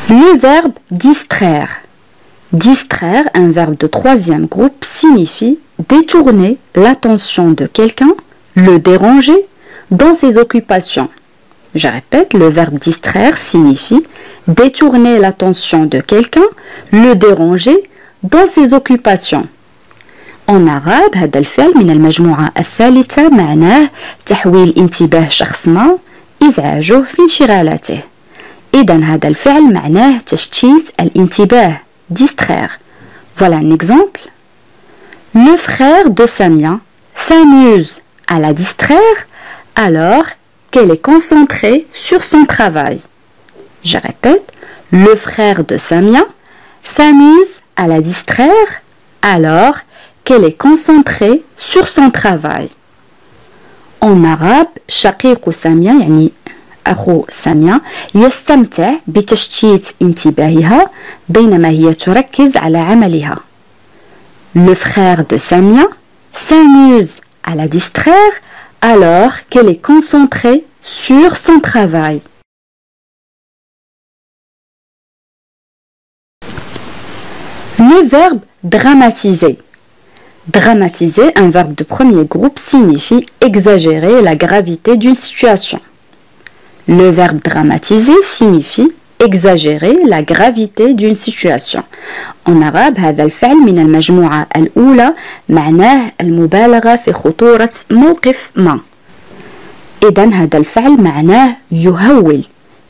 Le verbe distraire. Distraire, un verbe de troisième groupe, signifie détourner l'attention de quelqu'un, le déranger dans ses occupations. Je répète, le verbe distraire signifie détourner l'attention de quelqu'un, le déranger dans ses occupations. En arabe هذا الفعل من المجموعة الثالثة معناه تحويل انتباه شخص ما إزعاجه في انشغالاته. إذن هذا الفعل معناه تشتيت الانتباه distraire. Voilà un exemple. Le frère de Samia s'amuse à la distraire alors qu'elle est concentrée sur son travail. Je répète, le frère de Samia s'amuse à la distraire alors qu'elle est concentrée sur son travail. En arabe, شقيق سامية يعني أخو سامية يستمتع بتشتيت انتباهها بينما هي تركز على عملها. Le frère de Samia s'amuse à la distraire alors qu'elle est concentrée sur son travail. Le verbe dramatiser. Dramatiser, un verbe de premier groupe, signifie exagérer la gravité d'une situation. Le verbe dramatiser signifie exagérer la gravité d'une situation. En arabe هذا الفعل من المجموعة الأولى معناه المبالغة في خطورة موقف ما. إذن هذا الفعل معناه يهول،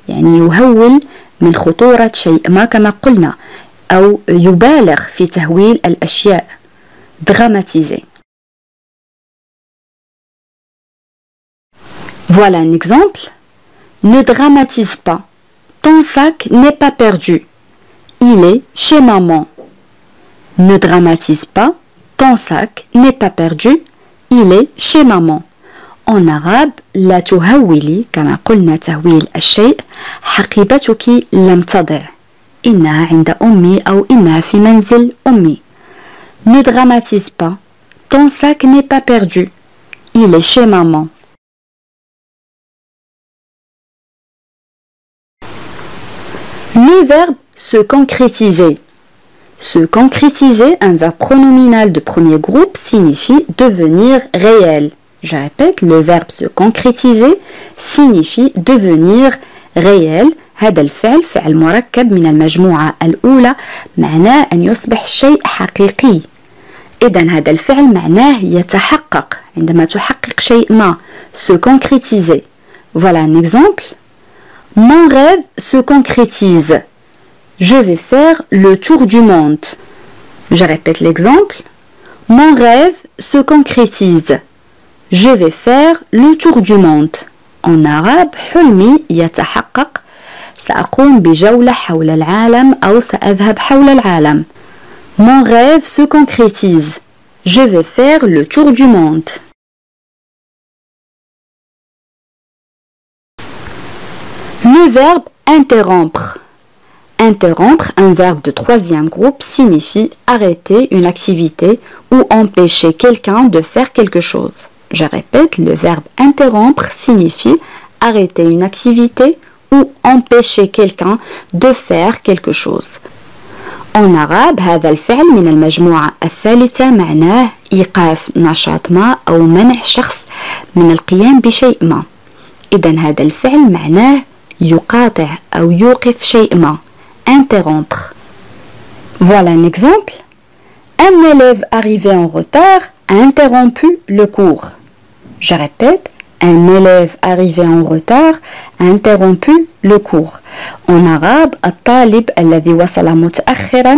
يعني يهول من خطورة شيء ما كما قلنا، أو يبالغ في تهويل الأشياء. Dramatiser. Voilà un exemple. Ne dramatise pas. Ton sac n'est pas perdu. Il est chez maman. Ne dramatise pas. Ton sac n'est pas perdu. Il est chez maman. En arabe, لا تهولي كما قلنا تهويل الشيء حقيبتك لم تضع. إنها عند أمي أو إنها في منزل أمي. Ne dramatise pas. Ton sac n'est pas perdu. Il est chez maman. Le verbe se concrétiser. Se concrétiser, un verbe pronominal de premier groupe, signifie devenir réel. Je répète, le verbe se concrétiser signifie devenir réel. هذا الفعل فعل مركب من المجموعة الأولى معناه أن يصبح الشيء حقيقي. إذن هذا الفعل معناه يتحقق عندما تحقق شيء ما. Se concrétiser. Voilà un exemple. Mon rêve se concrétise. Je vais faire le tour du monde. Je répète l'exemple. Mon rêve se concrétise. Je vais faire le tour du monde. En arabe, حلمي يتحقق. سأقوم بجولة حول العالم أو سأذهب حول العالم. Mon rêve se concrétise. Je vais faire le tour du monde. Le verbe interrompre. Interrompre, un verbe de troisième groupe, signifie arrêter une activité ou empêcher quelqu'un de faire quelque chose. Je répète, le verbe interrompre signifie arrêter une activité ou empêcher quelqu'un de faire quelque chose. En arabe هذا الفعل من المجموعة الثالثة معناه إيقاف نشاط ما أو منع شخص من القيام بشيء ما. إذن هذا الفعل معناه يقاطع أو يوقف شيء ما. Interrompre. Voilà un exemple. Un élève arrivé en retard a interrompu le cours. Je répète, un élève arrivé en retard a interrompu le cours. En arabe, الطالب الذي وصل متأخرا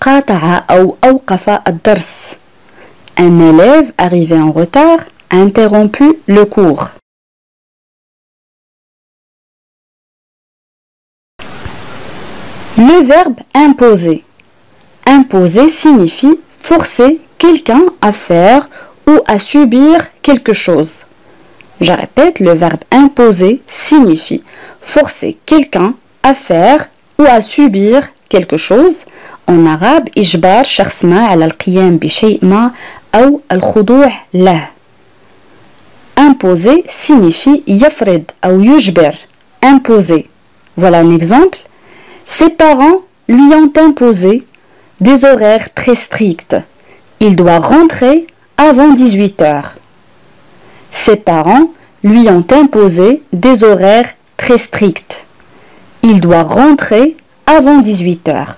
قاطع أو أوقف الدرس. Un élève arrivé en retard a interrompu le cours. Le verbe imposer. Imposer signifie forcer quelqu'un à faire ou à subir quelque chose. Je répète, le verbe imposer signifie forcer quelqu'un à faire ou à subir quelque chose. En arabe, إجبار شخص ما على القيام بشيء ما أو الخضوع له. Imposer signifie يفرض أو يجبر. Imposer. Voilà un exemple. Ses parents lui ont imposé des horaires très stricts. Il doit rentrer avant 18 heures. Ses parents lui ont imposé des horaires très stricts. Il doit rentrer avant 18 heures.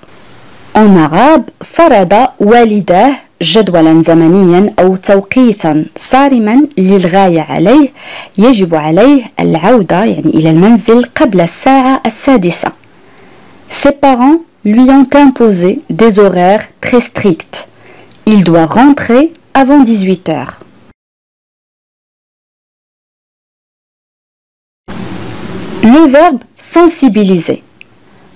En arabe, فرض والداه جدولا زمنيا أو توقيتا صارما للغاية عليه يجب عليه العودة يعني إلى المنزل قبل الساعة 6. Ses parents lui ont imposé des horaires très stricts. Il doit rentrer avant 18 heures. Le verbe sensibiliser.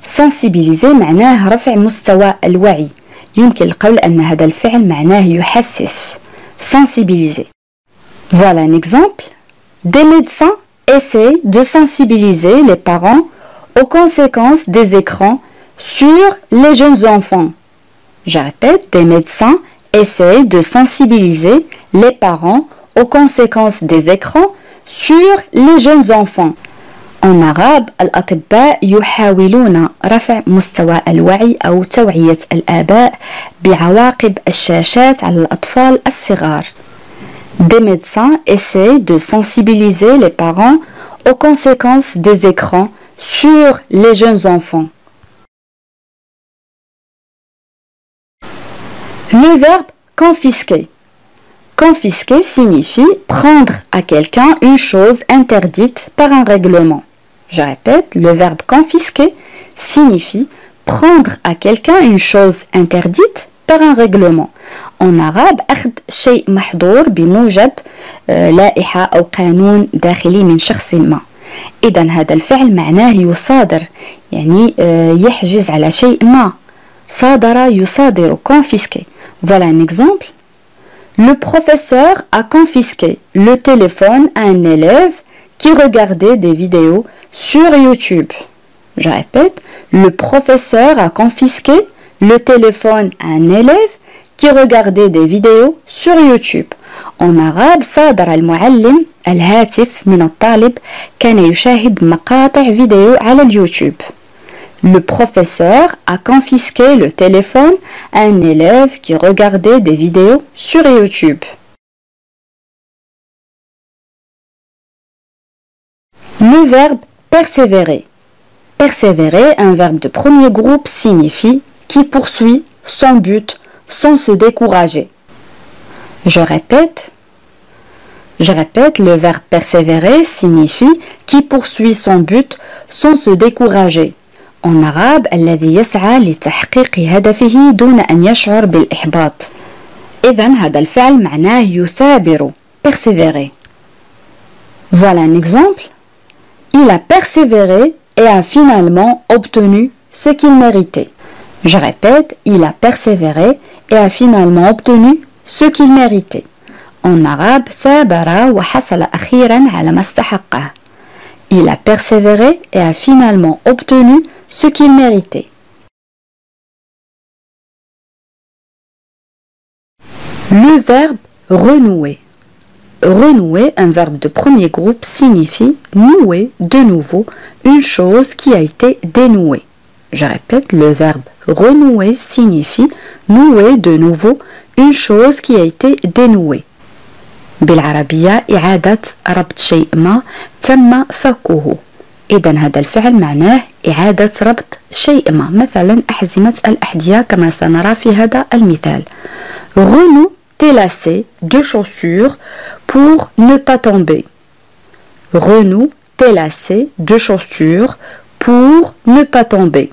sensibiliser معناه رفع مستوى الوعي. يمكن القول أن هذا الفعل معناه يحسس. sensibiliser. Voilà un exemple. Des médecins essayent de sensibiliser les parents aux conséquences des écrans sur les jeunes enfants. Je répète, des médecins essayent de sensibiliser les parents aux conséquences des écrans sur les jeunes enfants. En arabe, الأطباء يحاولون رفع مستوى الوعي أو توعية الآباء بعواقب الشاشات على الأطفال الصغار. Des médecins essayent de sensibiliser les parents aux conséquences des écrans sur les jeunes enfants. Le verbe confisquer. Confisquer signifie prendre à quelqu'un une chose interdite par un règlement. Je répète, le verbe confisquer signifie prendre à quelqu'un une chose interdite par un règlement. En arabe, أخذ شيء محظور بموجب لائحة أو قانون داخلي من شخص ما. إذن هذا الفعل معناه يصادر يعني يحجز على شيء ما. صادر يصادر confisquer. Voilà un exemple. Le professeur a confisqué le téléphone à un élève qui regardait des vidéos sur YouTube. Je répète, le professeur a confisqué le téléphone à un élève qui regardait des vidéos sur YouTube. En arabe, صادر المعلم الهاتف من الطالب كان يشاهد مقاطع فيديو على اليوتيوب. Le professeur a confisqué le téléphone à un élève qui regardait des vidéos sur YouTube. Le verbe persévérer. Persévérer, un verbe de premier groupe, signifie qui poursuit son but sans se décourager. Je répète, le verbe persévérer signifie qui poursuit son but sans se décourager. En arabe, الذي يسعى لتحقيق هدفه دون أن يشعر بالإحباط. إذن هذا الفعل معناه يثابر. Persévérer. Voilà un exemple. Il a persévéré et a finalement obtenu ce qu'il méritait. Je répète, il a persévéré et a finalement obtenu ce qu'il méritait. En arabe, ثابر وحصل أخيرا على ما استحقه. Il a persévéré et a finalement obtenu ce qu'il méritait. Le verbe renouer. Renouer, un verbe de premier groupe, signifie nouer de nouveau une chose qui a été dénouée. Je répète, le verbe renouer signifie nouer de nouveau une chose qui a été dénouée. بالعربية إعادة ربط شيء ما تم فكه. إذن هذا الفعل معناه إعادة ربط شيء ما، مثلا أحزمة الأحذية كما سنرى في هذا المثال. Renoue tes lacets de chaussures pour ne pas tomber. Renoue tes lacets de chaussures pour ne pas tomber.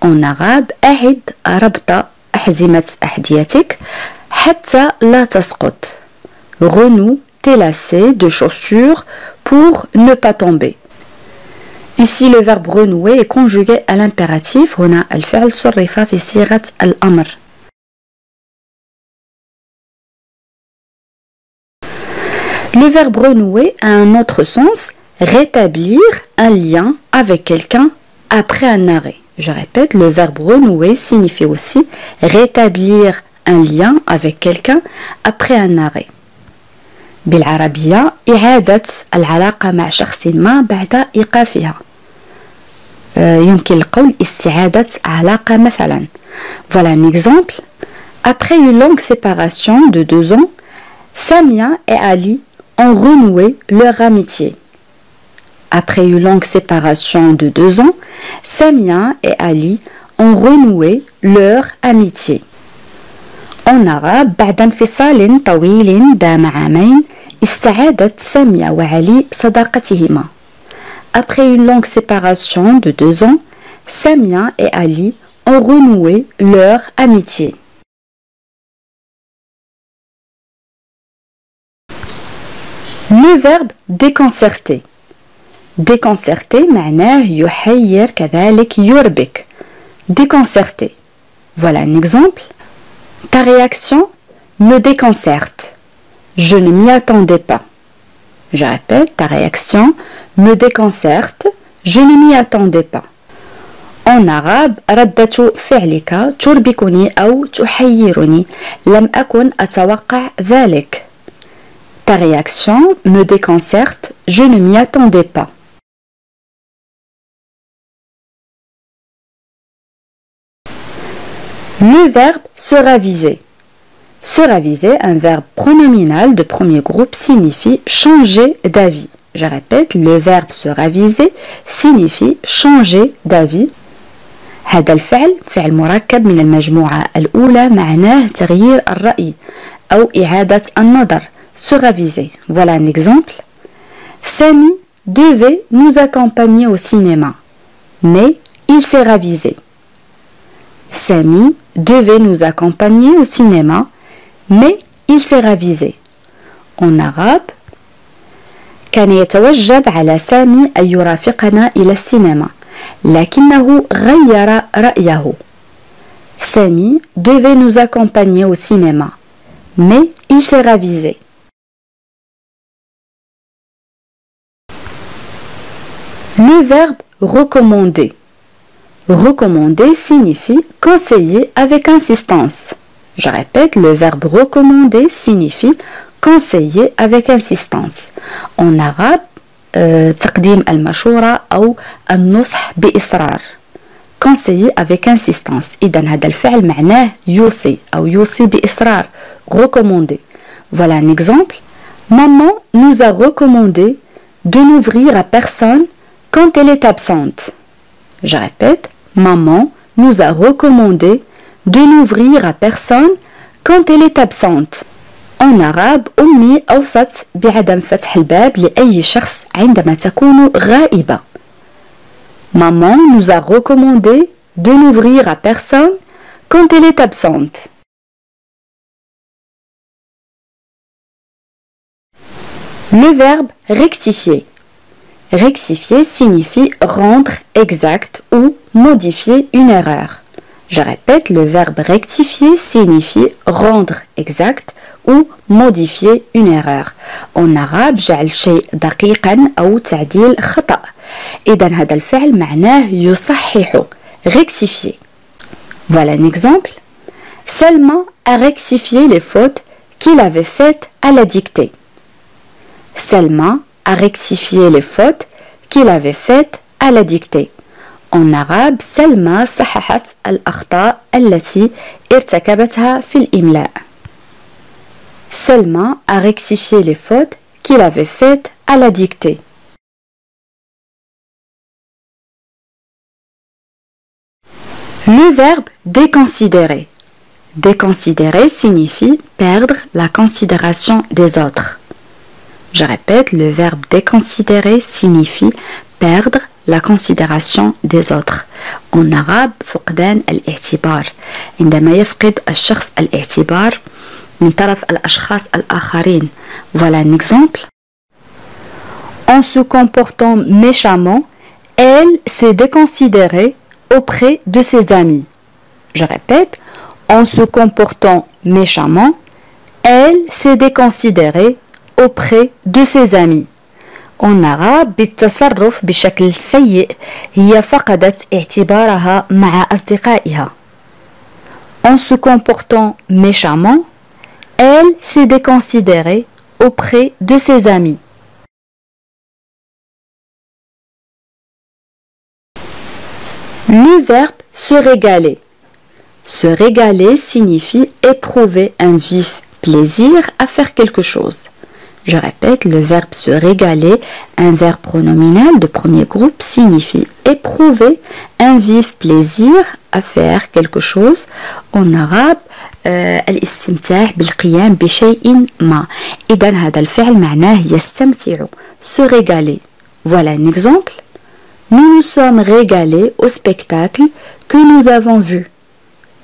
En arabe, أعد ربط أحزمة أحذيتك حتى لا تسقط. Renoue tes lacets de chaussures pour ne pas tomber. Ici, le verbe renouer est conjugué à l'impératif. هنا الفعل صرف في صيغة الأمر. Le verbe renouer a un autre sens, rétablir un lien avec quelqu'un après un arrêt. Je répète, le verbe renouer signifie aussi rétablir un lien avec quelqu'un après un arrêt. بالعربية إعادة العلاقة مع شخص ما بعد إيقافها. يمكن القول استعادة علاقة مثلا. Voilà un exemple. Après une longue séparation de 2 ans, Samia et Ali ont renoué leur amitié. Après une longue séparation de 2 ans, Samia et Ali ont renoué leur amitié. En arabe, بعد انفصال طويل دام عامين استعادت سامية وعلي صداقتهما. Après une longue séparation de 2 ans, Samia et Ali ont renoué leur amitié. Le verbe déconcerter. Déconcerter معناه يحير كذلك يربك. Déconcerter. Voilà un exemple. Ta réaction me déconcerte. Je ne m'y attendais pas. Je répète, ta réaction me déconcerte. Je ne m'y attendais pas. En arabe, ردة فعلك تربكني أو تحيرني. لم أكن أتوقع ذلك. Ta réaction me déconcerte. Je ne m'y attendais pas. Le verbe se raviser. Se raviser, un verbe pronominal de premier groupe, signifie changer d'avis. Je répète, le verbe se raviser signifie changer d'avis. هذا الفعل فعل مركب من المجموعة الأولى معناه تغيير الرأي أو إعادة النظر. Se raviser. Voilà un exemple. Sami devait nous accompagner au cinéma, mais il s'est ravisé. Sami devait nous accompagner au cinéma, mais il s'est ravisé. En arabe, كان يتوجب على سامي أن يرافقنا إلى السينما، لكنه غير رأيه. Sami devait nous accompagner au cinéma, mais il s'est ravisé. Le verbe recommander. Recommander signifie conseiller avec insistance. Je répète, le verbe recommander signifie conseiller avec insistance. En arabe, تقديم المشورة أو النصح بإصرار. Conseiller avec insistance. إذا هذا الفعل معناه يوصي أو يوصي بإصرار. Recommander. Voilà un exemple. Maman nous a recommandé de n'ouvrir à personne quand elle est absente. Je répète, maman nous a recommandé de n'ouvrir à personne quand elle est absente. En arabe, أمي أوصت بعدم فتح الباب لأي شخص عندما تكون غائبة. Maman nous a recommandé de n'ouvrir à personne quand elle est absente. Le verbe rectifier. Rectifier signifie rendre exact ou modifier une erreur. Je répète, le verbe rectifier signifie rendre exact ou modifier une erreur. En arabe, جعل شيء دقيقا أو تعديل خطأ. إذا هذا الفعل معناه يصحح. Rectifier. Voilà un exemple. Salma a rectifié les fautes qu'il avait faites à la dictée. Salma a rectifié les fautes qu'il avait faites à la dictée. En arabe, سلمى صححت الأخطاء التي ارتكبتها في الإملاء. Salma a rectifié les fautes qu'il avait faites à la dictée. Le verbe déconsidérer. Déconsidérer signifie perdre la considération des autres. Je répète, le verbe déconsidérer signifie perdre la considération des autres. En arabe, فقدان الاعتبار. عندما يفقد الشخص الاعتبار من طرف الأشخاص الآخرين. Voilà un exemple. En se comportant méchamment, elle s'est déconsidérée auprès de ses amis. Je répète, en se comportant méchamment, elle s'est déconsidérée auprès de ses amis. En arabe, بالتصرف بشكل سيء هي فقدت اعتبارها مع أصدقائها. En se comportant méchamment, elle s'est déconsidérée auprès de ses amis. Le verbe se régaler. Se régaler signifie éprouver un vif plaisir à faire quelque chose. Je répète, le verbe se régaler, un verbe pronominal de premier groupe, signifie éprouver un vif plaisir à faire quelque chose. En arabe, الاستمتاع بالقيام بشيء ما. إذا هذا الفعل معناه يستمتع. Se régaler. Voilà un exemple. Nous nous sommes régalés au spectacle que nous avons vu.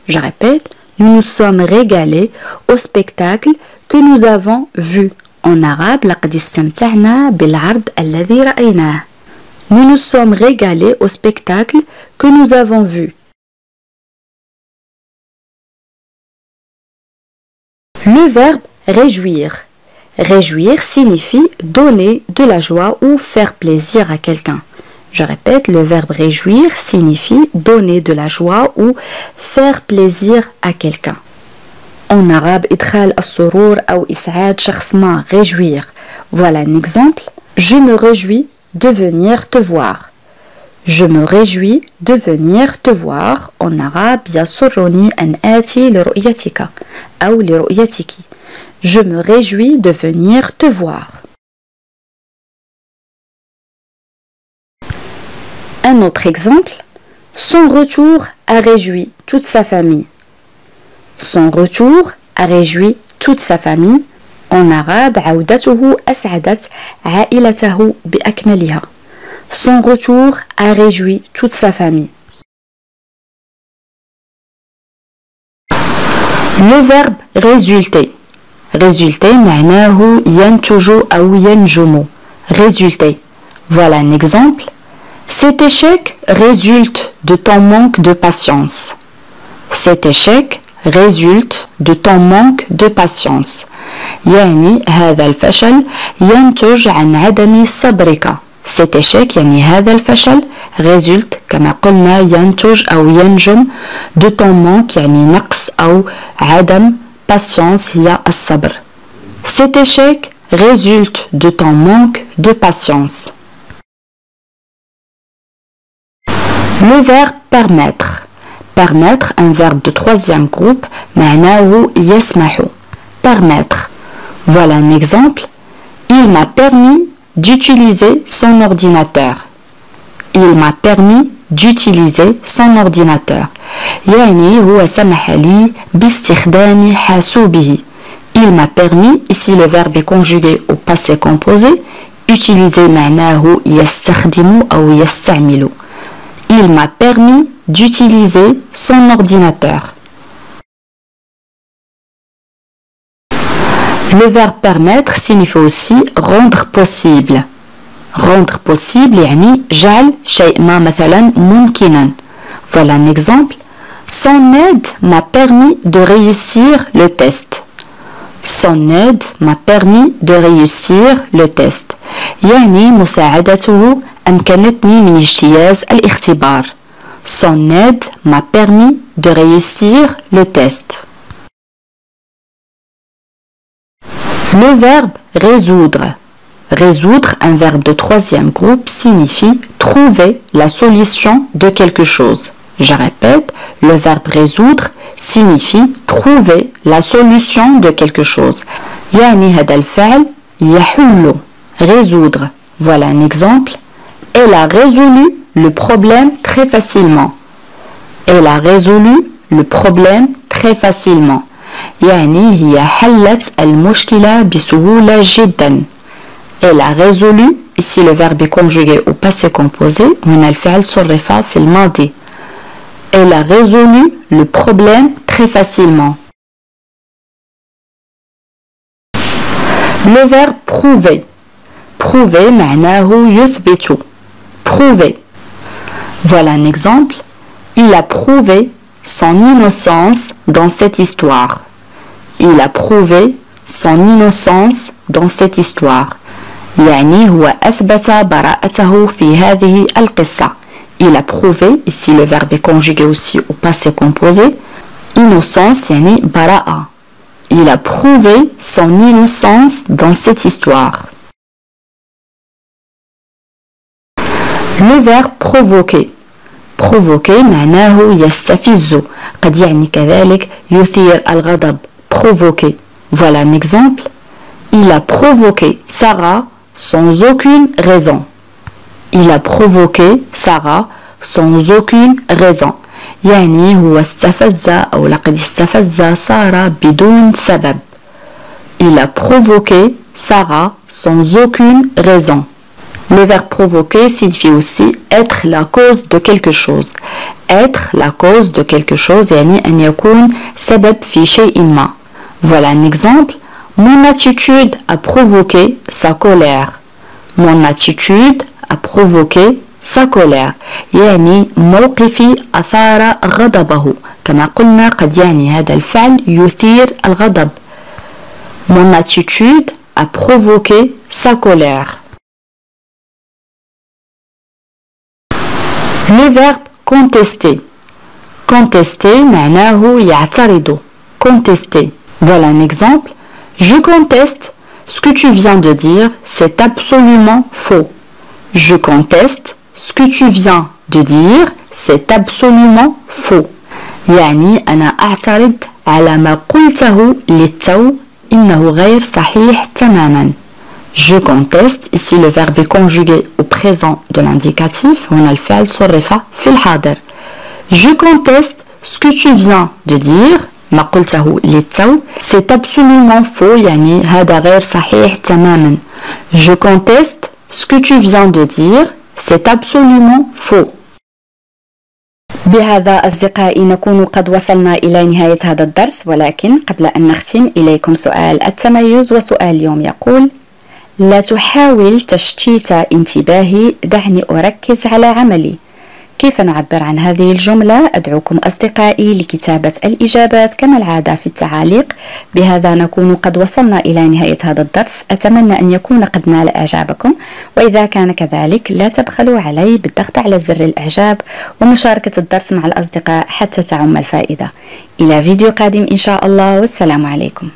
Je répète, nous nous sommes régalés au spectacle que nous avons vu. En arabe, لقد استمتعنا بالعرض الذي رأيناه. Nous nous sommes régalés au spectacle que nous avons vu. Le verbe réjouir. Réjouir signifie donner de la joie ou faire plaisir à quelqu'un. Je répète, le verbe réjouir signifie donner de la joie ou faire plaisir à quelqu'un. En arabe, إدخال السرور أو إسعاد شخص ما, réjouir. Voilà un exemple. Je me réjouis de venir te voir. Je me réjouis de venir te voir. En arabe, يسرني أن آتي لرؤيتك أو لرؤيتك. Je me réjouis de venir te voir. Un autre exemple. Son retour a réjoui toute sa famille. Son retour a réjoui toute sa famille. En arabe, عودته أسعدت عائلته بأكملها. Son retour a réjoui toute sa famille. Le verbe résulter. Résulter معناه ينتج أو ينجم. Résulter. Voilà un exemple. Cet échec résulte de ton manque de patience. Cet échec résulte de ton manque de patience. يعني هذا الفشل ينتج عن عدم صبرك. Cet échec يعني هذا الفشل résulte كما قلنا ينتج أو ينجم de ton manque يعني نقص أو عدم patience هي الصبر. Cet échec résulte de ton manque de patience. Le verbe permettre. Permettre, un verbe de troisième groupe, معناه يسمح. Permettre. Voilà un exemple. Il m'a permis d'utiliser son ordinateur. Il m'a permis d'utiliser son ordinateur. يعني هو سمح لي باستخدام حاسوبه. Il m'a permis, ici le verbe est conjugué au passé composé. Utiliser معناه يستخدم أو يستعمل. Il m'a permis d'utiliser son ordinateur. Le verbe permettre signifie aussi rendre possible. Rendre possible يعني جعل شيء ما مثلا ممكنا. Voilà un exemple. Son aide m'a permis de réussir le test. Son aide m'a permis de réussir le test. يعني مساعدته أمكنتني من اجتياز الاختبار. Son aide m'a permis de réussir le test. Le verbe résoudre. Résoudre, un verbe de troisième groupe, signifie trouver la solution de quelque chose. Je répète, le verbe résoudre signifie trouver la solution de quelque chose. يعني هذا الفعل يحل. Résoudre. Voilà un exemple. Elle a résolu le problème très facilement. Elle a résolu le problème très facilement. يعني هي حلت المشكلة بسهولة جدا. Elle a résolu, ici le verbe est conjugué au passé composé, هنا الفعل صرف في الماضي. Elle a résolu le problème très facilement. Le verbe prouver. Prouver معناه يثبت. Prouver. Voilà un exemple. Il a prouvé son innocence dans cette histoire. Il a prouvé son innocence dans cette histoire. يعني هو أثبت براءته في هذه القصة. Il a prouvé, ici le verbe est conjugué aussi au passé composé. Innocence يعني براءة. Il a prouvé son innocence dans cette histoire. Le verbe provoquer. provoquer معناه يستفز قد يعني كذلك يثير الغضب provoquer. Voilà un exemple. Il a provoqué Sarah sans aucune raison. Il a provoqué Sarah sans aucune raison. يعني هو استفز أو لقد استفز سارة بدون سبب. Il a provoqué Sarah sans aucune raison. Le verbe provoquer signifie aussi être la cause de quelque chose. Être la cause de quelque chose يعني أن يكون سبب في شيء ما. Voilà un exemple. Mon attitude a provoqué sa colère. Mon attitude a provoqué sa colère. يعني موقفي أثار غضبه. كما قلنا قد يعني هذا الفعل يثير الغضب. Mon attitude a provoqué sa colère. Le verbe contester. Contester معناه يعترض. Contester. Voilà un exemple. Je conteste ce que tu viens de dire, c'est absolument faux. Je conteste ce que tu viens de dire, c'est absolument faux. يعني أنا أعترض على ما قلته للتو إنه غير صحيح تماما. Je conteste, ici le verbe est conjugué au présent de l'indicatif, on a le فعل صرف في الحاضر. Je conteste ce que tu viens de dire, ما قلته للتو, c'est absolument faux, يعني هذا غير صحيح تماما. Je conteste ce que tu viens de dire, c'est absolument faux. بهذا أصدقائي نكون قد وصلنا إلى نهاية هذا الدرس، ولكن قبل أن نختم إليكم سؤال التميز، وسؤال اليوم يقول: لا تحاول تشتيت انتباهي، دعني أركز على عملي. كيف نعبر عن هذه الجملة؟ أدعوكم أصدقائي لكتابة الإجابات كما العادة في التعاليق. بهذا نكون قد وصلنا إلى نهاية هذا الدرس، أتمنى أن يكون قد نال إعجابكم، وإذا كان كذلك لا تبخلوا علي بالضغط على زر الإعجاب ومشاركة الدرس مع الأصدقاء حتى تعم الفائدة. إلى فيديو قادم إن شاء الله، والسلام عليكم.